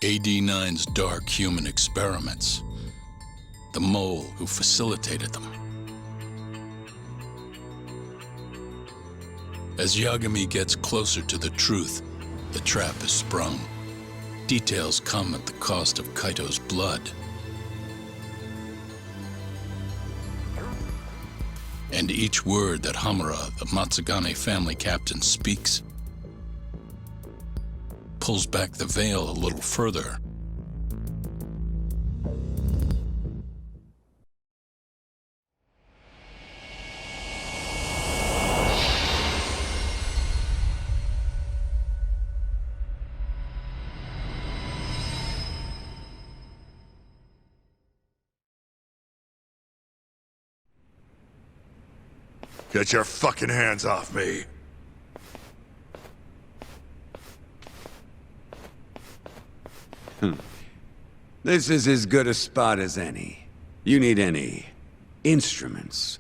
AD9's dark human experiments. The mole who facilitated them. As Yagami gets closer to the truth, the trap is sprung. Details come at the cost of Kaito's blood. And each word that Hamura, the Matsugane family captain, speaks pulls back the veil a little further. Get your fucking hands off me! This is as good a spot as any. You need any instruments,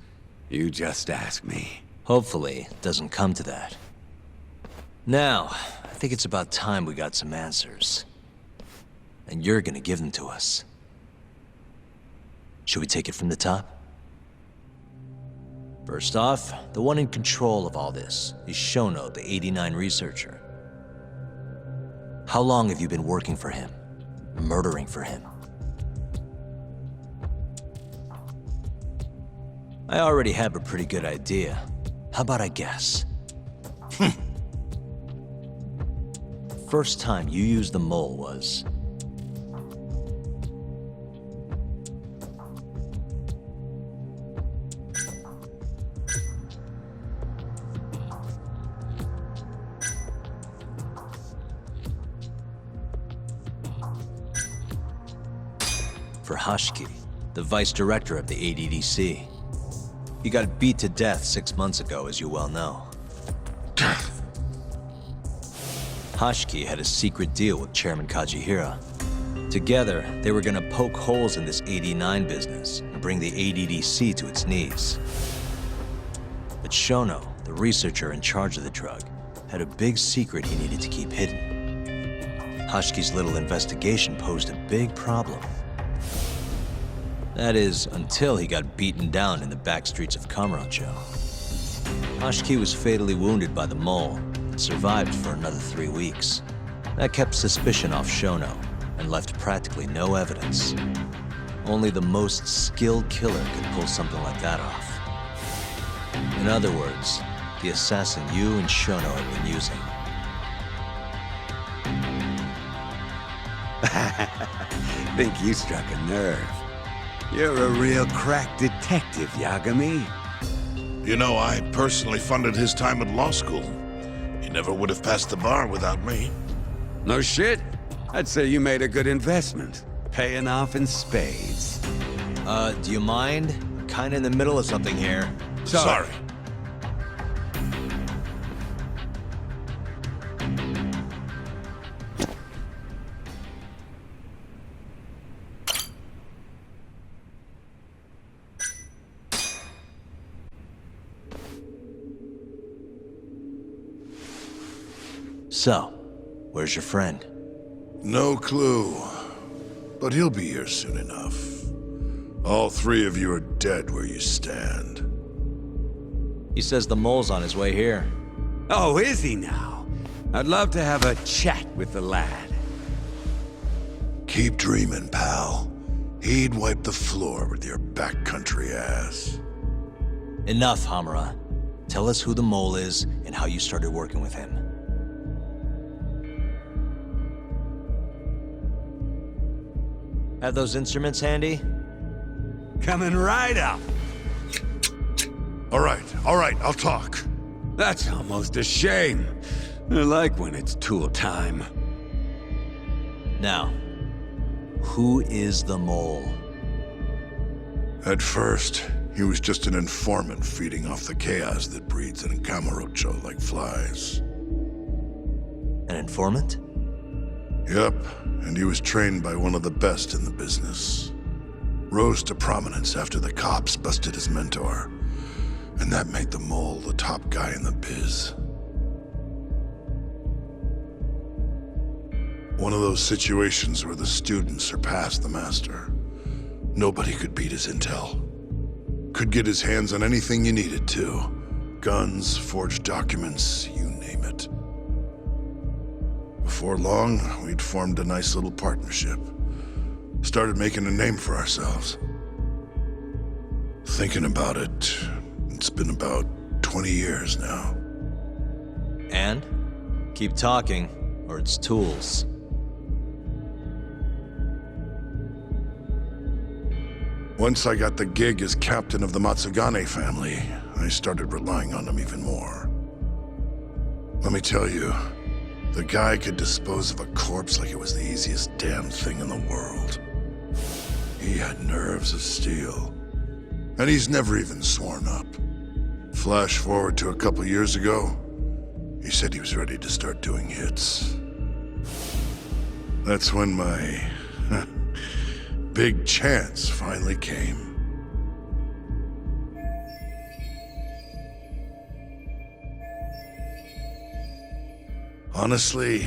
you just ask me. Hopefully, it doesn't come to that. Now, I think it's about time we got some answers. And you're gonna give them to us. Should we take it from the top? First off, the one in control of all this is Shono, the 89 researcher. How long have you been working for him? Murdering for him? I already have a pretty good idea. How about I guess? First time you used the mole was... for Hashiki, the vice director of the ADDC. He got beat to death 6 months ago, as you well know. Hashiki had a secret deal with Chairman Kajihira. Together, they were gonna poke holes in this 89 business and bring the ADDC to its knees. But Shono, the researcher in charge of the drug, had a big secret he needed to keep hidden. Hashiki's little investigation posed a big problem. That is, until he got beaten down in the back streets of Kamurocho. Hashiki was fatally wounded by the mole and survived for another 3 weeks. That kept suspicion off Shono and left practically no evidence. Only the most skilled killer could pull something like that off. In other words, the assassin you and Shono have been using. Think you struck a nerve. You're a real crack detective, Yagami. You know, I personally funded his time at law school. He never would have passed the bar without me. No shit. I'd say you made a good investment. Paying off in spades. Do you mind? I'm kinda in the middle of something here. Sorry. So, where's your friend? No clue. But he'll be here soon enough. All three of you are dead where you stand. He says the mole's on his way here. Oh, is he now? I'd love to have a chat with the lad. Keep dreaming, pal. He'd wipe the floor with your backcountry ass. Enough, Hamura. Tell us who the mole is and how you started working with him. Have those instruments handy? Coming right up. All right, I'll talk. That's almost a shame. I like when it's tool time. Now, who is the mole? At first, he was just an informant feeding off the chaos that breeds in Kamurocho like flies. An informant? Yep, and he was trained by one of the best in the business. Rose to prominence after the cops busted his mentor. And that made the mole the top guy in the biz. One of those situations where the student surpassed the master. Nobody could beat his intel. Could get his hands on anything you needed to. Guns, forged documents, you name it. Before long, we'd formed a nice little partnership. Started making a name for ourselves. Thinking about it, it's been about 20 years now. And? Keep talking, or it's tools. Once I got the gig as captain of the Matsugane family, I started relying on him even more. Let me tell you, the guy could dispose of a corpse like it was the easiest damn thing in the world. He had nerves of steel. And he's never even sworn up. Flash forward to a couple years ago, he said he was ready to start doing hits. That's when my big chance finally came. Honestly,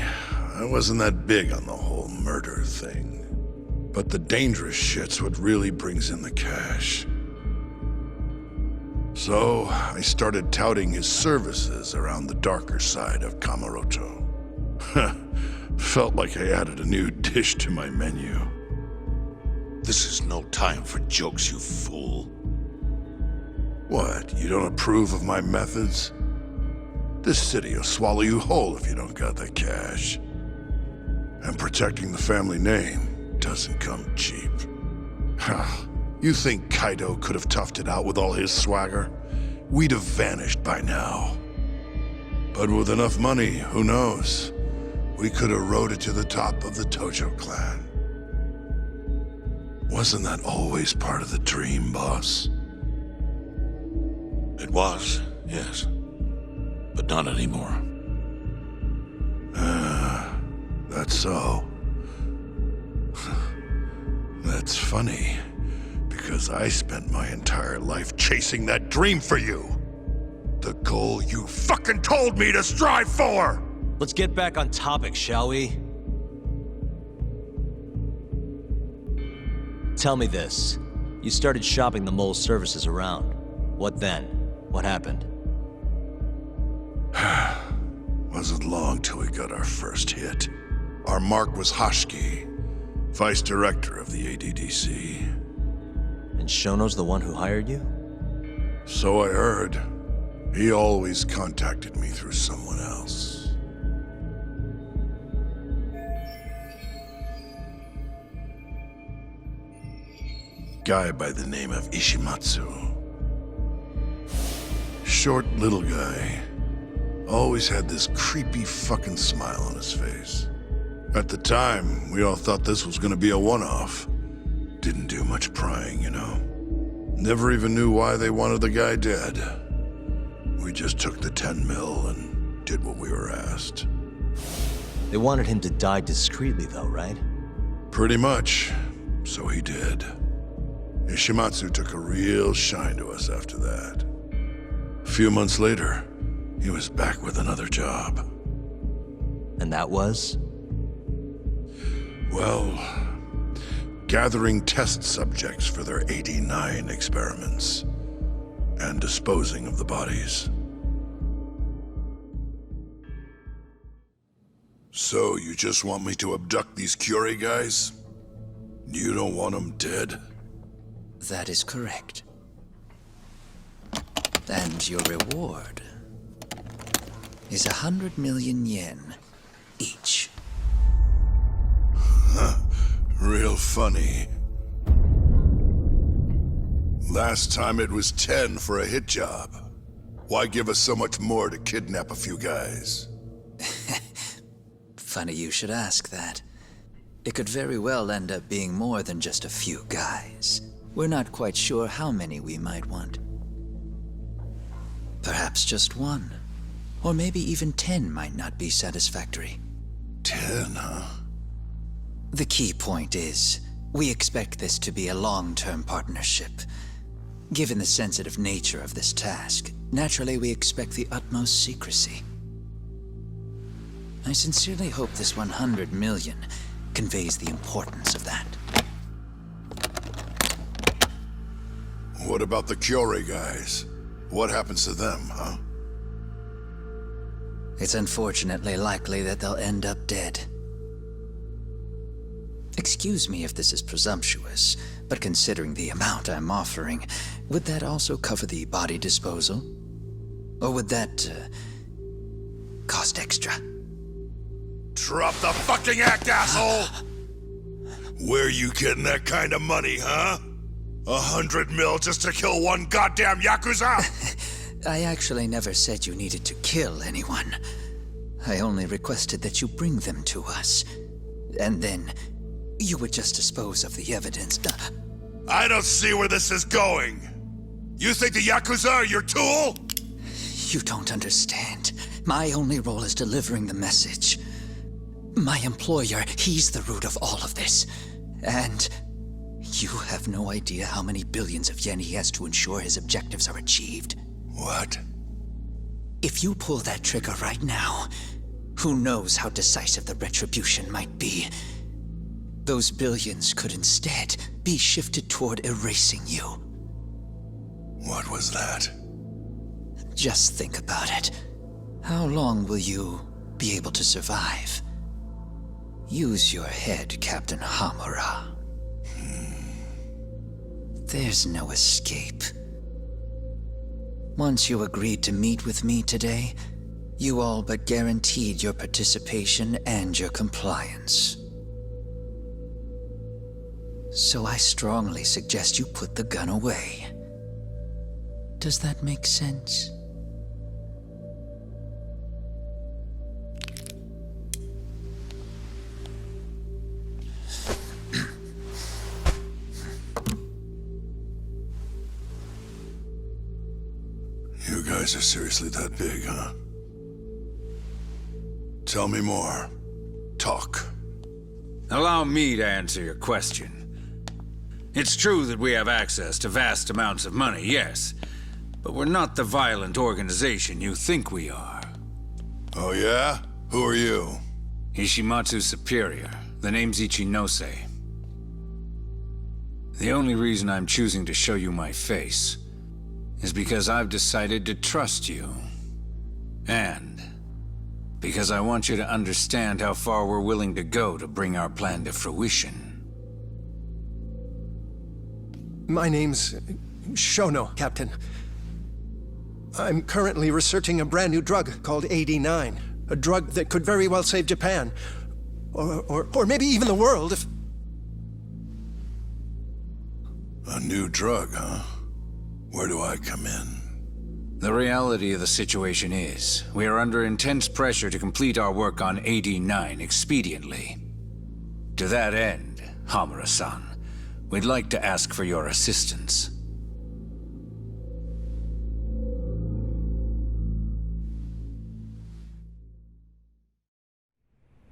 I wasn't that big on the whole murder thing. But the dangerous shit's what really brings in the cash. So, I started touting his services around the darker side of Kamurocho. Felt like I added a new dish to my menu. This is no time for jokes, you fool. What, you don't approve of my methods? This city will swallow you whole if you don't got the cash. And protecting the family name doesn't come cheap. You think Kaido could have toughed it out with all his swagger? We'd have vanished by now. But with enough money, who knows? We could have rode it to the top of the Tojo clan. Wasn't that always part of the dream, boss? It was, yes. But not anymore. That's so. That's funny. Because I spent my entire life chasing that dream for you. The goal you fucking told me to strive for! Let's get back on topic, shall we? Tell me this. You started shopping the mole's services around. What then? What happened? Wasn't long till we got our first hit. Our mark was Hoshiki, vice director of the ADDC. And Shono's the one who hired you? So I heard. He always contacted me through someone else. Guy by the name of Ishimatsu. Short little guy. Always had this creepy fucking smile on his face. At the time, we all thought this was gonna be a one-off. Didn't do much prying, you know. Never even knew why they wanted the guy dead. We just took the 10 mil and did what we were asked. They wanted him to die discreetly though, right? Pretty much. So he did. Ishimatsu took a real shine to us after that. A few months later, he was back with another job. And that was? Well, gathering test subjects for their 89 experiments, and disposing of the bodies. So, you just want me to abduct these Curie guys? You don't want them dead? That is correct. And your reward is 100 million yen each. Real funny. Last time it was 10 for a hit job. Why give us so much more to kidnap a few guys? Funny you should ask that. It could very well end up being more than just a few guys. We're not quite sure how many we might want. Perhaps just one. Or maybe even 10 might not be satisfactory. 10, huh? The key point is, we expect this to be a long-term partnership. Given the sensitive nature of this task, naturally we expect the utmost secrecy. I sincerely hope this 100 million conveys the importance of that. What about the Kyorei guys? What happens to them, huh? It's unfortunately likely that they'll end up dead. Excuse me if this is presumptuous, but considering the amount I'm offering, would that also cover the body disposal? Or would that, cost extra? Drop the fucking act, asshole! Where you getting that kind of money, huh? 100 mil just to kill one goddamn Yakuza? I actually never said you needed to kill anyone. I only requested that you bring them to us. And then, you would just dispose of the evidence. I don't see where this is going. You think the Yakuza are your tool? You don't understand. My only role is delivering the message. My employer, he's the root of all of this. And you have no idea how many billions of yen he has to ensure his objectives are achieved. What? If you pull that trigger right now, who knows how decisive the retribution might be. Those billions could instead be shifted toward erasing you. What was that? Just think about it. How long will you be able to survive? Use your head, Captain Hamura. There's no escape. Once you agreed to meet with me today, you all but guaranteed your participation and your compliance. So I strongly suggest you put the gun away. Does that make sense? You guys are seriously that big, huh? Tell me more. Talk. Allow me to answer your question. It's true that we have access to vast amounts of money, yes. But we're not the violent organization you think we are. Oh yeah? Who are you? Ishimatsu's superior. The name's Ichinose. The only reason I'm choosing to show you my face is because I've decided to trust you. And because I want you to understand how far we're willing to go to bring our plan to fruition. My name's Shono, Captain. I'm currently researching a brand new drug called AD9. A drug that could very well save Japan. Or maybe even the world if... A new drug, huh? Where do I come in? The reality of the situation is, we are under intense pressure to complete our work on AD9 expediently. To that end, Hamura-san, we'd like to ask for your assistance.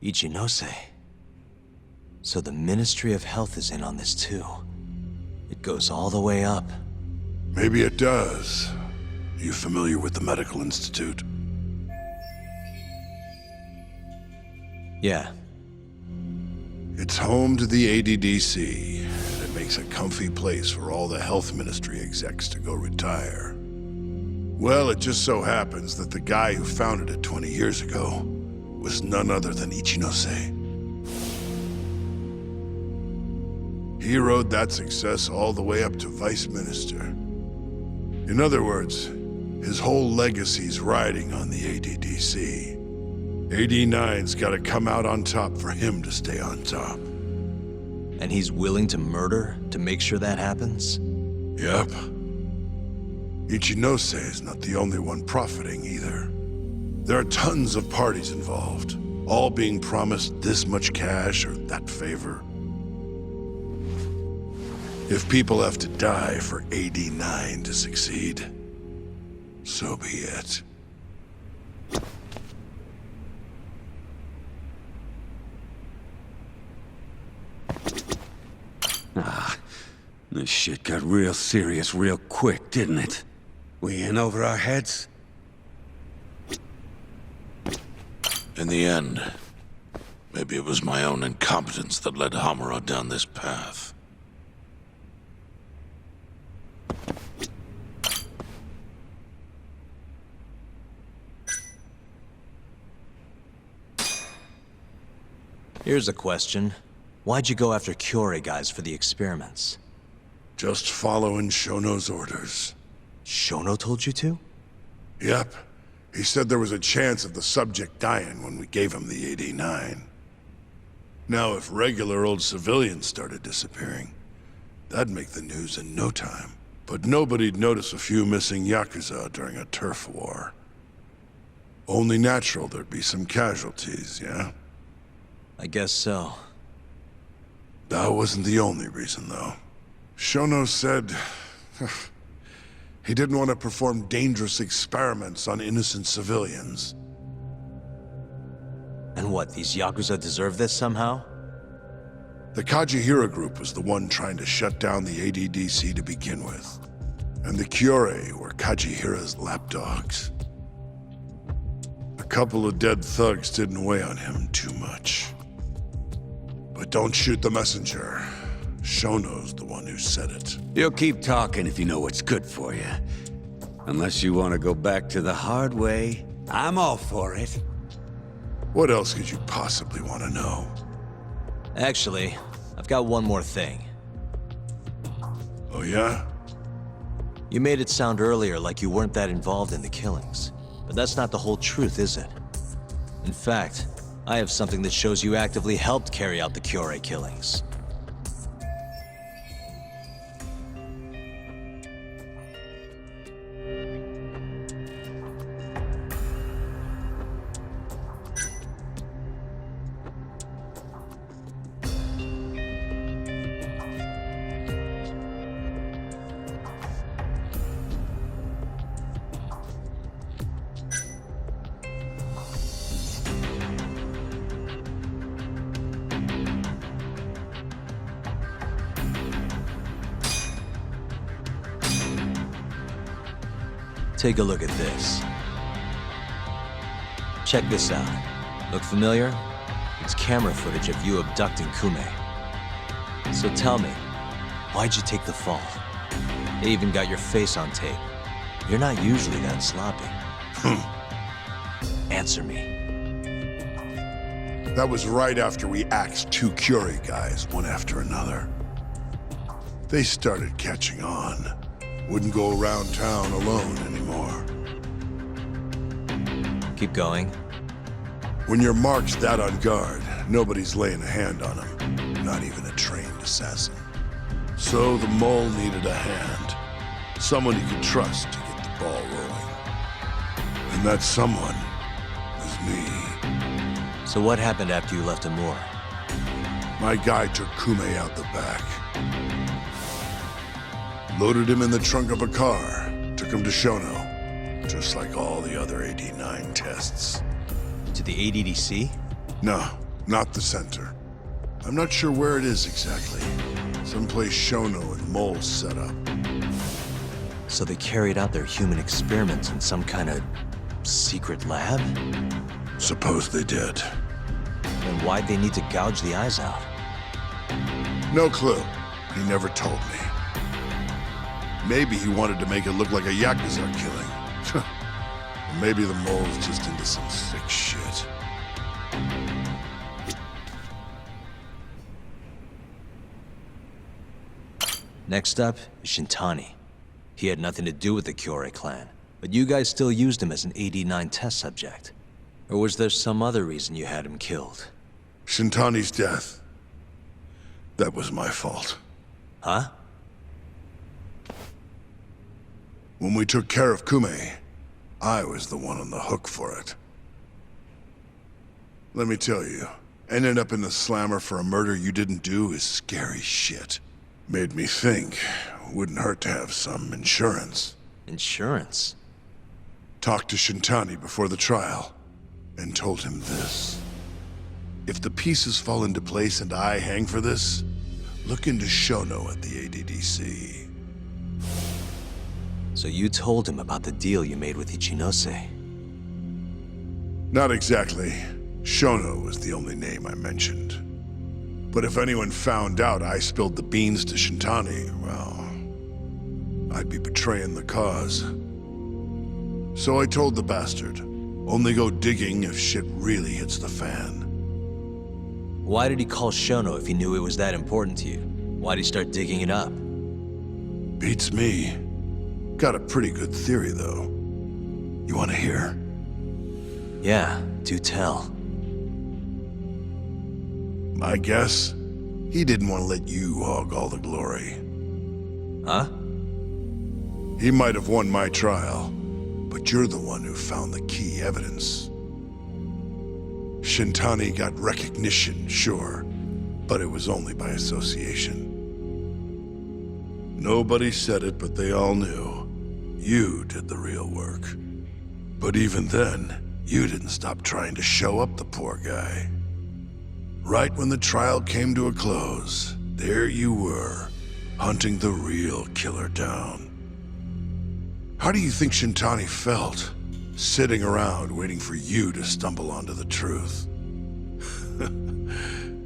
Ichinose. So the Ministry of Health is in on this too. It goes all the way up. Maybe it does. You familiar with the Medical Institute? Yeah. It's home to the ADDC, and it makes a comfy place for all the health ministry execs to go retire. Well, it just so happens that the guy who founded it 20 years ago was none other than Ichinose. He rode that success all the way up to vice minister. In other words, his whole legacy's riding on the ADDC. AD9's gotta come out on top for him to stay on top. And he's willing to murder to make sure that happens? Yep. Ichinose is not the only one profiting either. There are tons of parties involved, all being promised this much cash or that favor. If people have to die for AD9 to succeed, so be it. This shit got real serious real quick, didn't it? We in over our heads? In the end, maybe it was my own incompetence that led Hamura down this path. Here's a question. Why'd you go after Kyorei guys for the experiments? Just following Shono's orders. Shono told you to? Yep. He said there was a chance of the subject dying when we gave him the 89. Now, if regular old civilians started disappearing, that'd make the news in no time. But nobody'd notice a few missing Yakuza during a turf war. Only natural there'd be some casualties, yeah? I guess so. That wasn't the only reason, though. Shono said he didn't want to perform dangerous experiments on innocent civilians. And what, these Yakuza deserve this somehow? The Kajihira group was the one trying to shut down the ADDC to begin with. And the Kyorei were Kajihira's lapdogs. A couple of dead thugs didn't weigh on him too much. But don't shoot the messenger. Shono's the one who said it. You'll keep talking if you know what's good for you. Unless you want to go back to the hard way, I'm all for it. What else could you possibly want to know? Actually, I've got one more thing. Oh yeah? You made it sound earlier like you weren't that involved in the killings. But that's not the whole truth, is it? In fact, I have something that shows you actively helped carry out the Kyorei killings. Take a look at this. Check this out. Look familiar? It's camera footage of you abducting Kume. So tell me, why'd you take the fall? They even got your face on tape. You're not usually that sloppy. Answer me. That was right after we axed two Kyorei guys, one after another. They started catching on. Wouldn't go around town alone anymore. Keep going. When you're marked that on guard, nobody's laying a hand on them. Not even a trained assassin. So the mole needed a hand. Someone he could trust to get the ball rolling. And that someone was me. So what happened after you left Amur? My guy took Kume out the back. Loaded him in the trunk of a car, took him to Shono, just like all the other 89 tests. To the ADDC? No, not the center. I'm not sure where it is exactly. Someplace Shono and Mole set up. So they carried out their human experiments in some kind of secret lab? Suppose they did. Then why'd they need to gouge the eyes out? No clue. He never told me. Maybe he wanted to make it look like a Yakuza killing. Or maybe the mole's just into some sick shit. Next up is Shintani. He had nothing to do with the Kyorei clan, but you guys still used him as an 89 test subject. Or was there some other reason you had him killed? Shintani's death. That was my fault. Huh? When we took care of Kume, I was the one on the hook for it. Let me tell you, ending up in the slammer for a murder you didn't do is scary shit. Made me think, wouldn't hurt to have some insurance. Insurance? Talked to Shintani before the trial, and told him this. If the pieces fall into place and I hang for this, look into Shono at the ADDC. So you told him about the deal you made with Ichinose? Not exactly. Shono was the only name I mentioned. But if anyone found out I spilled the beans to Shintani, well, I'd be betraying the cause. So I told the bastard, only go digging if shit really hits the fan. Why did he call Shono if he knew it was that important to you? Why'd he start digging it up? Beats me. Got a pretty good theory, though. You want to hear? Yeah, do tell. My guess? He didn't want to let you hog all the glory. Huh? He might have won my trial, but you're the one who found the key evidence. Shintani got recognition, sure, but it was only by association. Nobody said it, but they all knew. You did the real work. But even then, you didn't stop trying to show up the poor guy. Right when the trial came to a close, there you were, hunting the real killer down. How do you think Shintani felt, sitting around waiting for you to stumble onto the truth?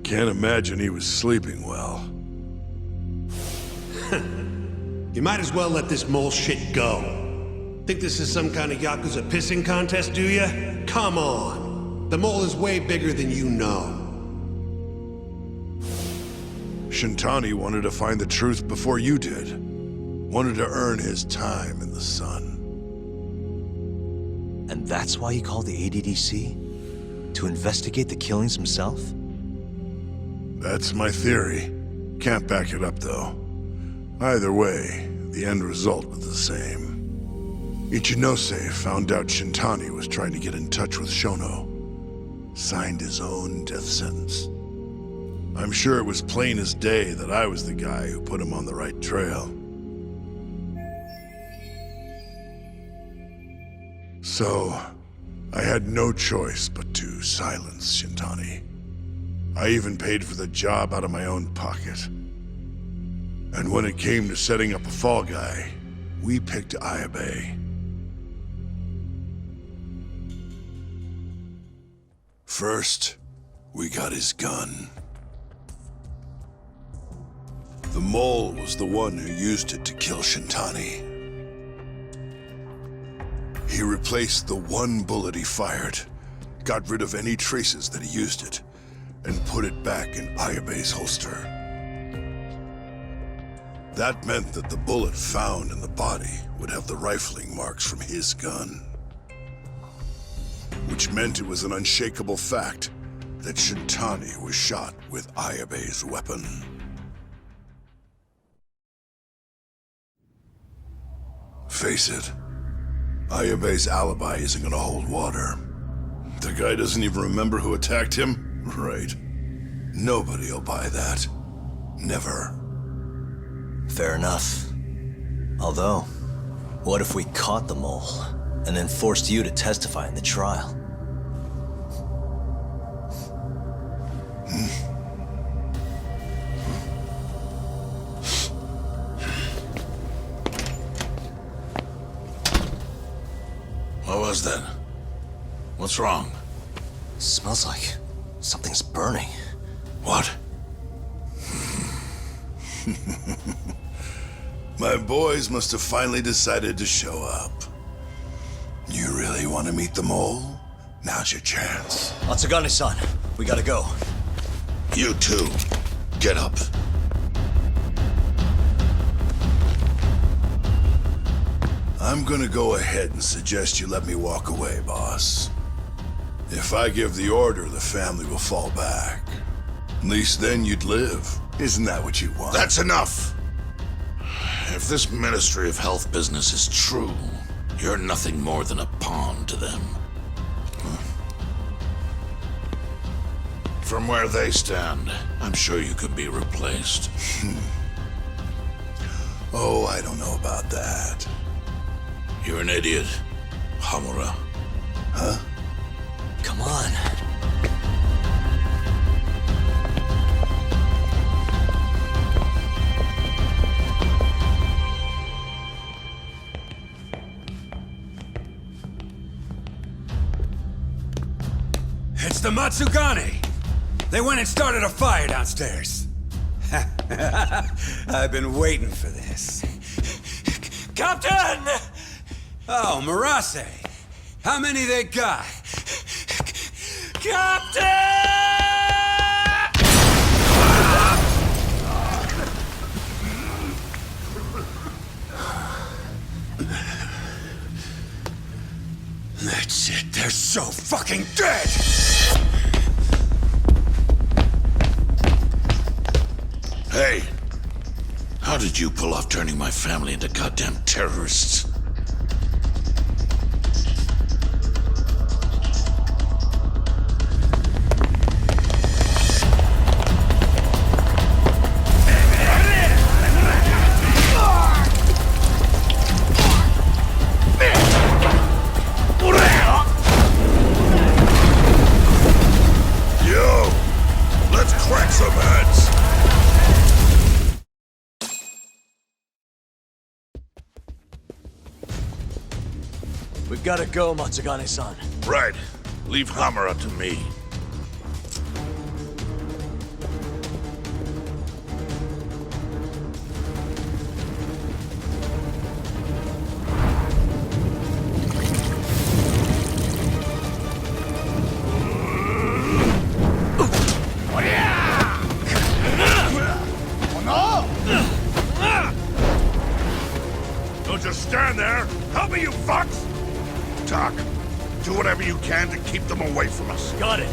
Can't imagine he was sleeping well. You might as well let this mole shit go. Think this is some kind of Yakuza pissing contest, do ya? Come on. The mole is way bigger than you know. Shintani wanted to find the truth before you did. Wanted to earn his time in the sun. And that's why he called the ADDC? To investigate the killings himself? That's my theory. Can't back it up, though. Either way, the end result was the same. Ichinose found out Shintani was trying to get in touch with Shono. Signed his own death sentence. I'm sure it was plain as day that I was the guy who put him on the right trail. So, I had no choice but to silence Shintani. I even paid for the job out of my own pocket. And when it came to setting up a fall guy, we picked Ayabe. First, we got his gun. The mole was the one who used it to kill Shintani. He replaced the one bullet he fired, got rid of any traces that he used it, and put it back in Ayabe's holster. That meant that the bullet found in the body would have the rifling marks from his gun. Which meant it was an unshakable fact that Shintani was shot with Ayabe's weapon. Face it, Ayabe's alibi isn't gonna hold water. The guy doesn't even remember who attacked him? Right. Nobody'll buy that. Never. Fair enough. Although, what if we caught the mole, and then forced you to testify in the trial? What was that? What's wrong? Smells like something's burning. What? My boys must have finally decided to show up. You really want to meet the mole? Now's your chance. Atsugane-san, we gotta go. You too. Get up. I'm gonna go ahead and suggest you let me walk away, boss. If I give the order, the family will fall back. At least then you'd live. Isn't that what you want? That's enough! If this Ministry of Health business is true, you're nothing more than a pawn to them. From where they stand, I'm sure you could be replaced. Oh, I don't know about that. You're an idiot, Hamura. Huh? Come on. It's the Matsugane! They went and started a fire downstairs. I've been waiting for this. Captain! Oh, Marase! How many they got? Captain! That's it, they're so fucking dead! Hey, how did you pull off turning my family into goddamn terrorists? We've gotta go, Matsugane-san. Right. Leave Hamura to me. Don't just stand there! Help me, you fucks! Tak, do whatever you can to keep them away from us. Got it.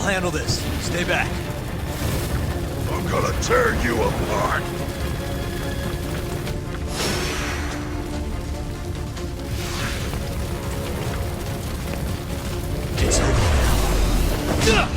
handle this. Stay back. I'm gonna tear you apart. It's over now.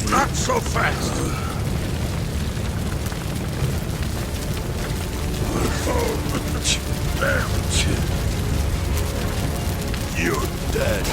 Not so fast. You're dead.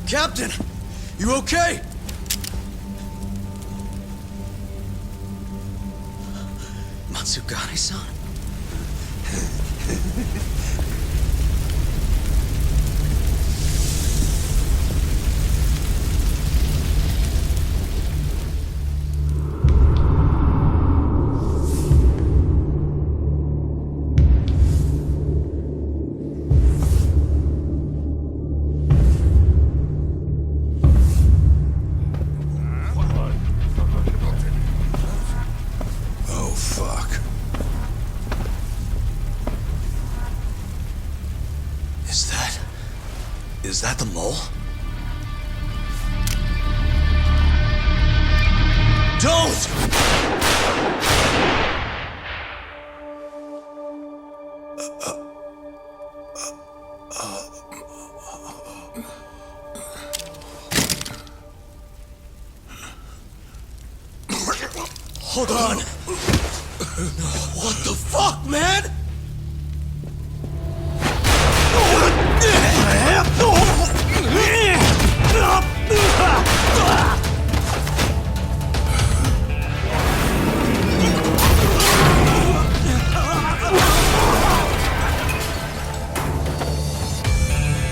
Captain! You okay? Matsugane-san? Is that the mole? Don't! Hold on! What the fuck, man?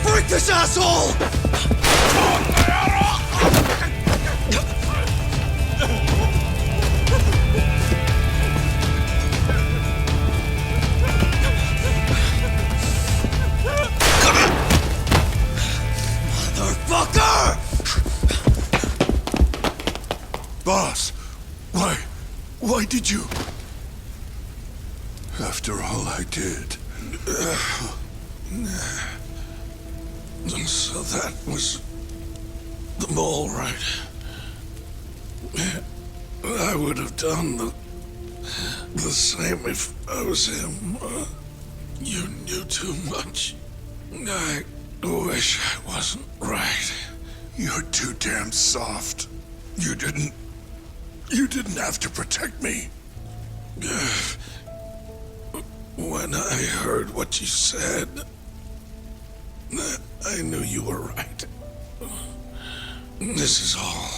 Break this asshole! Boss, why did you? After all I did. So that was the mole, right? I would have done the same if I was him. You knew too much. I wish I wasn't right. You're too damn soft. You didn't have to protect me. When I heard what you said, I knew you were right. This is all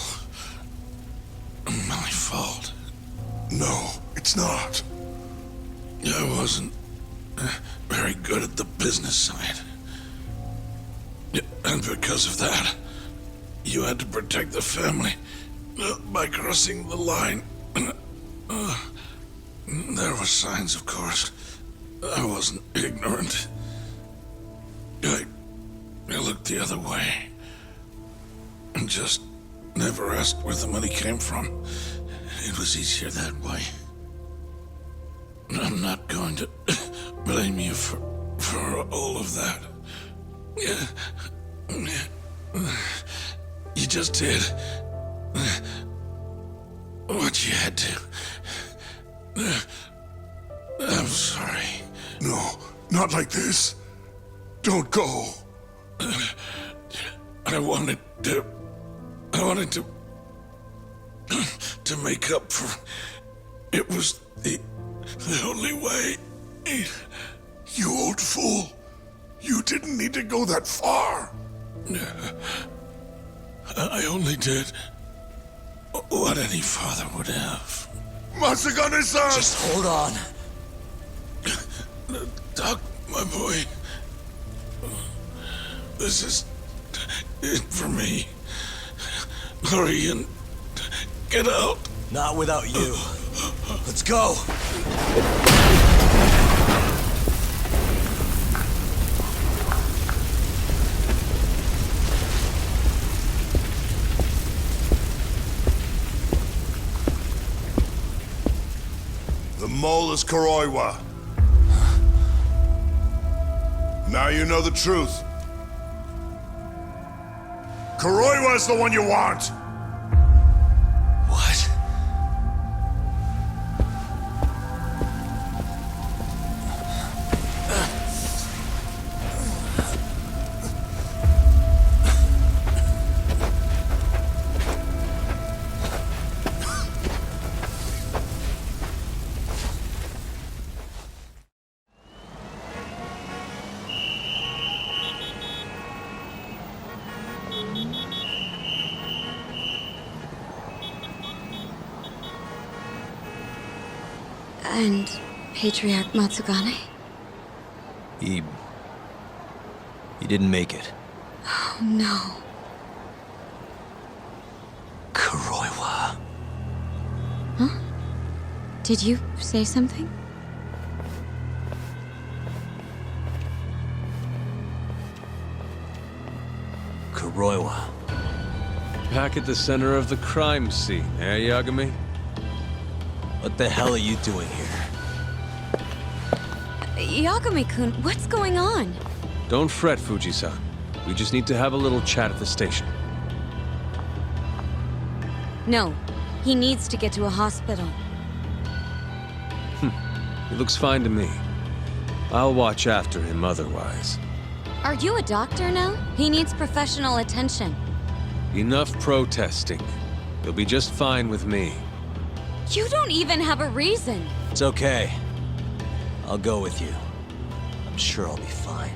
my fault. No, it's not. I wasn't very good at the business side. And because of that, you had to protect the family by crossing the line. There were signs, of course. I wasn't ignorant. I looked the other way and just never asked where the money came from. It was easier that way. I'm not going to blame you for all of that. You just did what you had to. I'm sorry. No, not like this. Don't go. I wanted to make up for. It was the only way. You old fool. You didn't need to go that far. I only did what any father would have. Masagane-san! Just hold on. Doc, my boy. This is it for me. Hurry and get out. Not without you. Let's go. The mole is Kuroiwa. Now you know the truth. Kuroiwa is the one you want! What? And Patriarch Matsugane? He didn't make it. Oh, no. Kuroiwa. Huh? Did you say something? Kuroiwa. Back at the center of the crime scene, eh, Yagami? What the hell are you doing here? Yagami-kun, what's going on? Don't fret, Fuji-san. We just need to have a little chat at the station. No, he needs to get to a hospital. He looks fine to me. I'll watch after him otherwise. Are you a doctor now? He needs professional attention. Enough protesting. He'll be just fine with me. You don't even have a reason. It's okay. I'll go with you. I'm sure I'll be fine.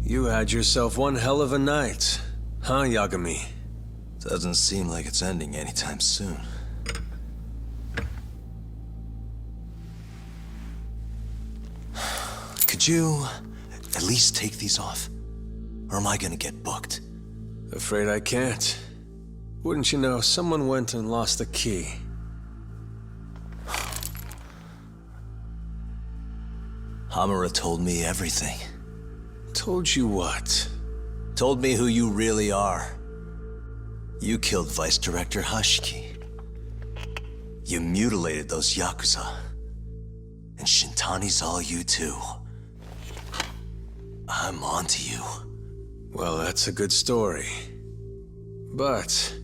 You had yourself one hell of a night, huh, Yagami? Doesn't seem like it's ending anytime soon. Could you at least take these off? Or am I gonna get booked? Afraid I can't. Wouldn't you know, someone went and lost the key. Hamura told me everything. Told you what? Told me who you really are. You killed Vice Director Hashiki. You mutilated those Yakuza. And Shintani's all you too. I'm onto you. Well, that's a good story. But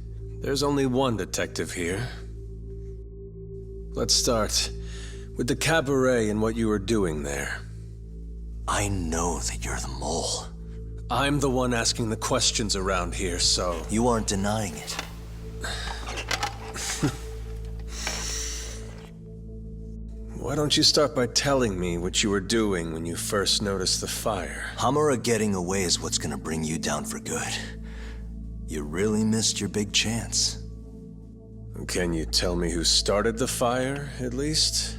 there's only one detective here. Let's start with the cabaret and what you were doing there. I know that you're the mole. I'm the one asking the questions around here, so... You aren't denying it. Why don't you start by telling me what you were doing when you first noticed the fire? Hamura getting away is what's gonna bring you down for good. You really missed your big chance. Can you tell me who started the fire, at least?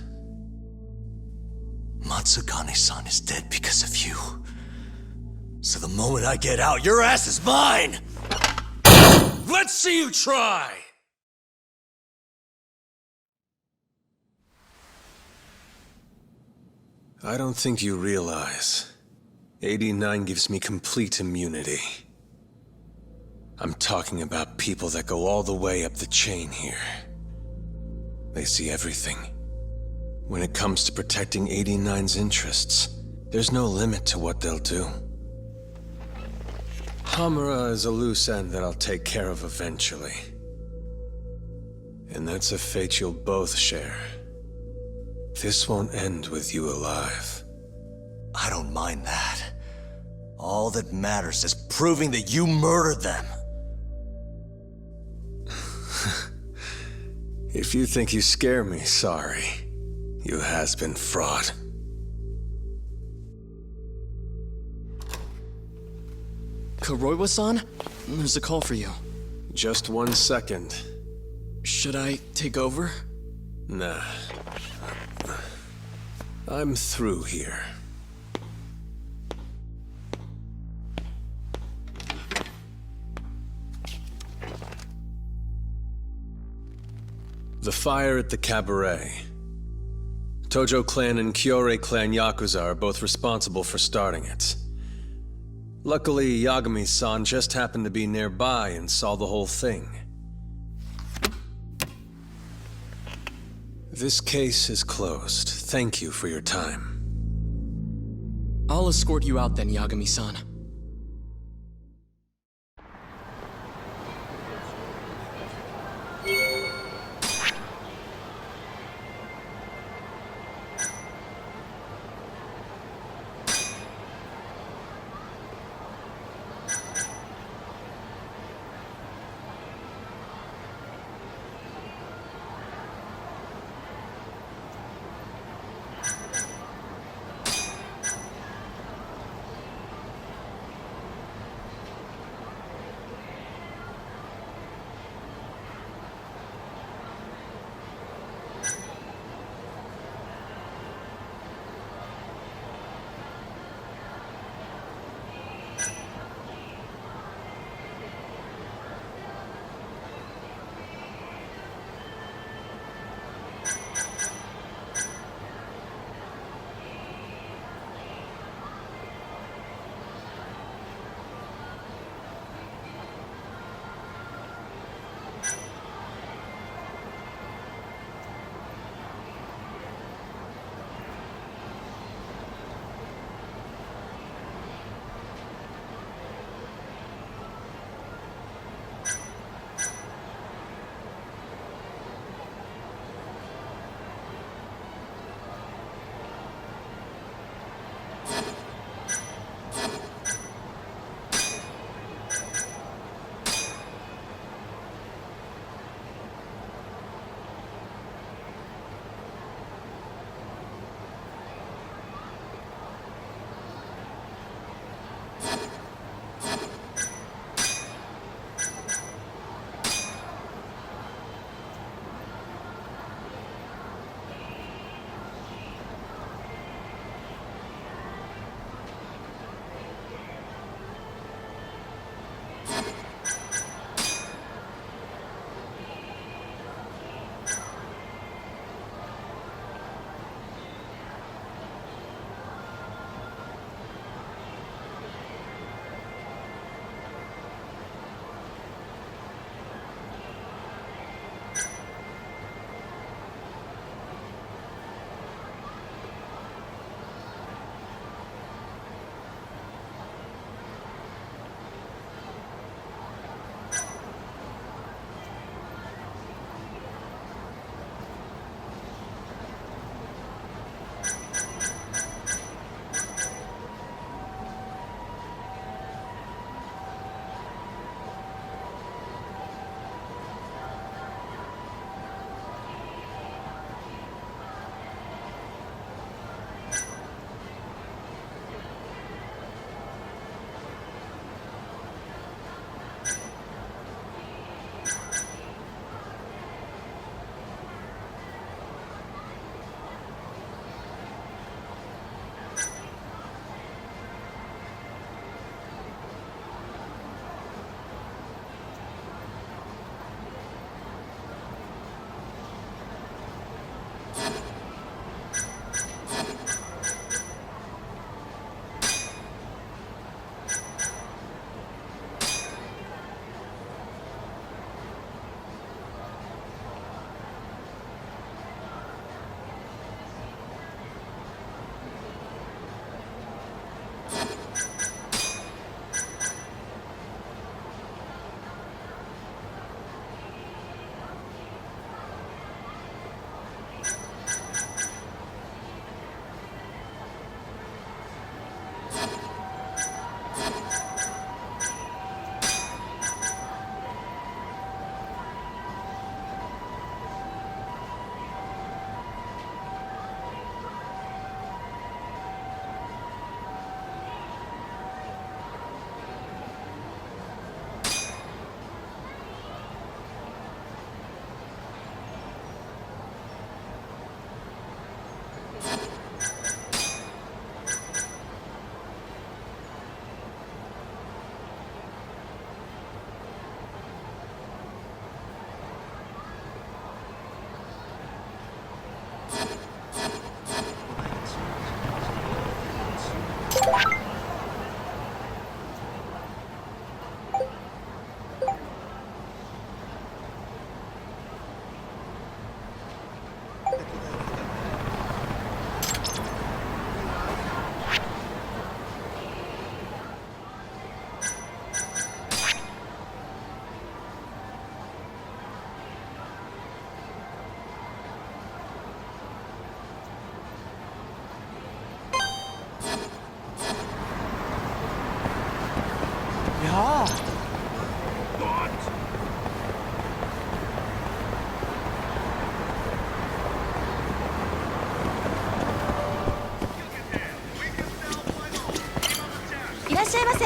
Matsugane-san is dead because of you. So the moment I get out, your ass is mine! Let's see you try! I don't think you realize. 89 gives me complete immunity. I'm talking about people that go all the way up the chain here. They see everything. When it comes to protecting 89's interests, there's no limit to what they'll do. Hamura is a loose end that I'll take care of eventually. And that's a fate you'll both share. This won't end with you alive. I don't mind that. All that matters is proving that you murdered them. If you think you scare me, sorry. You has-been fraud. Kuroiwa-san? There's a call for you. Just 1 second. Should I take over? Nah. I'm through here. The fire at the cabaret. Tojo clan and Kyorei clan Yakuza are both responsible for starting it. Luckily, Yagami-san just happened to be nearby and saw the whole thing. This case is closed. Thank you for your time. I'll escort you out then, Yagami-san. ませ。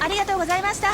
ありがとうございました。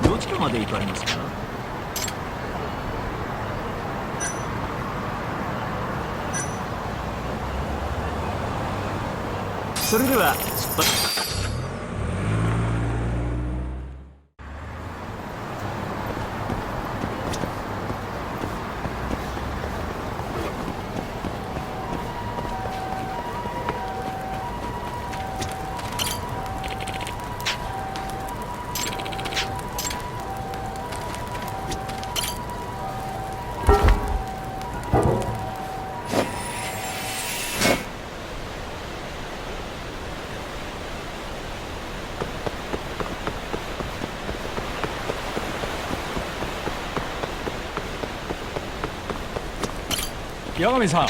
どちらまで行かれますか？それでは出発。八神さん。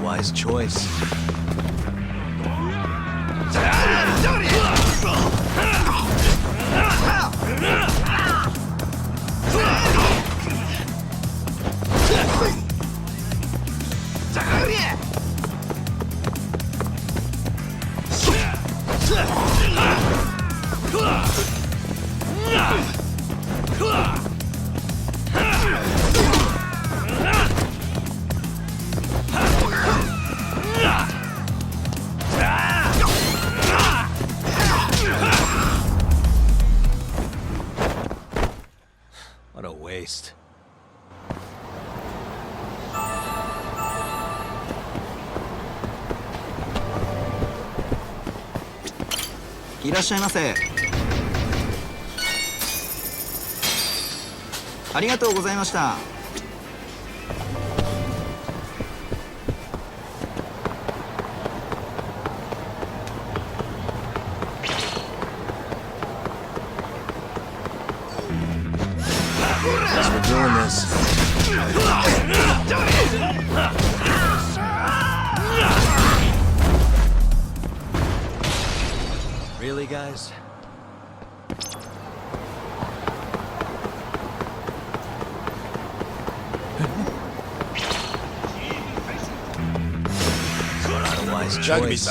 wise choice. What a waste. いらっしゃいませ。ありがとうございました。As we're doing this. Really, guys? Not a wise choice.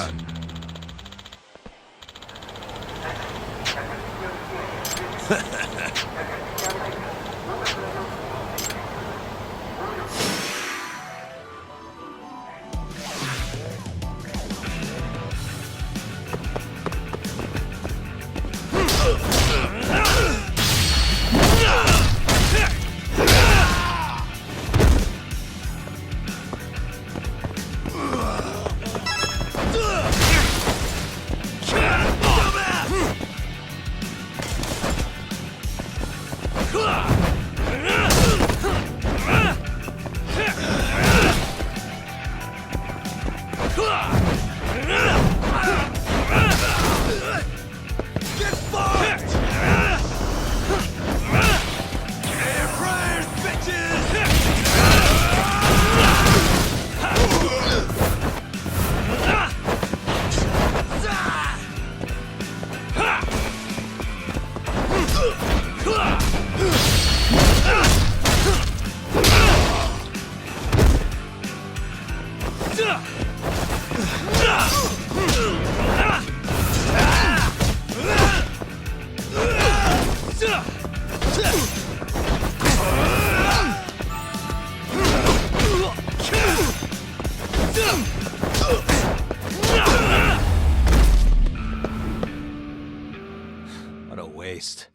What a waste.